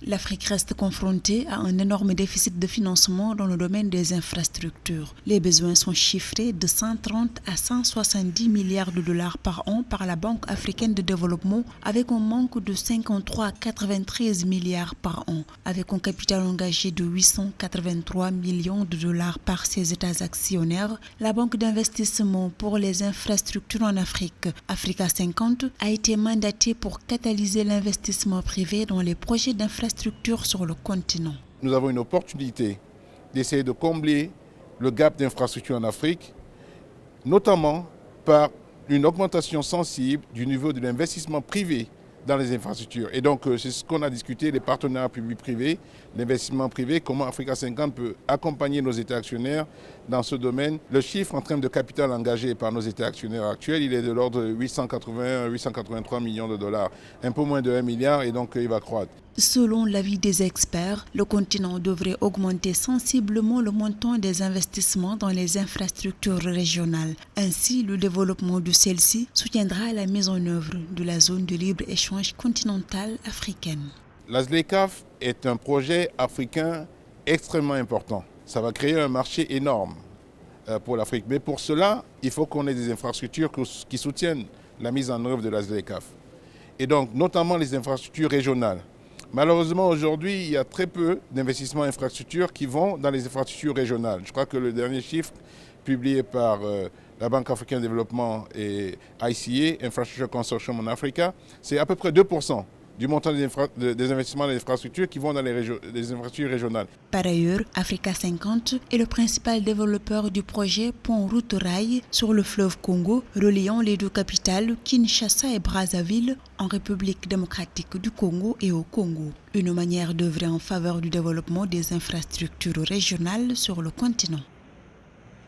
L'Afrique reste confrontée à un énorme déficit de financement dans le domaine des infrastructures. Les besoins sont chiffrés de 130 à 170 milliards de dollars par an par la Banque africaine de développement, avec un manque de 53 à 93 milliards par an, avec un capital engagé de 883 millions de dollars par ses États actionnaires. La Banque d'investissement pour les infrastructures en Afrique, Africa 50, a été mandatée pour catalyser l'investissement privé dans les projets d'infrastructures sur le continent. Nous avons une opportunité d'essayer de combler le gap d'infrastructures en Afrique, notamment par une augmentation sensible du niveau de l'investissement privé dans les infrastructures. Et donc, c'est ce qu'on a discuté, les partenariats publics-privés, l'investissement privé, comment Africa 50 peut accompagner nos États actionnaires dans ce domaine. Le chiffre en termes de capital engagé par nos États actionnaires actuels, il est de l'ordre de 883 millions de dollars, un peu moins de 1 milliard, et donc il va croître. Selon l'avis des experts, le continent devrait augmenter sensiblement le montant des investissements dans les infrastructures régionales. Ainsi, le développement de celles-ci soutiendra la mise en œuvre de la zone de libre-échange continentale africaine. La ZLECAf est un projet africain extrêmement important. Ça va créer un marché énorme pour l'Afrique. Mais pour cela, il faut qu'on ait des infrastructures qui soutiennent la mise en œuvre de la ZLECAf. Et donc, notamment les infrastructures régionales. Malheureusement, aujourd'hui, il y a très peu d'investissements en infrastructures qui vont dans les infrastructures régionales. Je crois que le dernier chiffre publié par la Banque africaine de développement et ICA, Infrastructure Consortium en Africa, c'est à peu près 2% du montant des investissements dans les infrastructures qui vont dans les infrastructures régionales. Par ailleurs, Africa 50 est le principal développeur du projet Pont-Route-Rail sur le fleuve Congo, reliant les deux capitales, Kinshasa et Brazzaville, en République démocratique du Congo et au Congo. Une manière d'œuvrer en faveur du développement des infrastructures régionales sur le continent.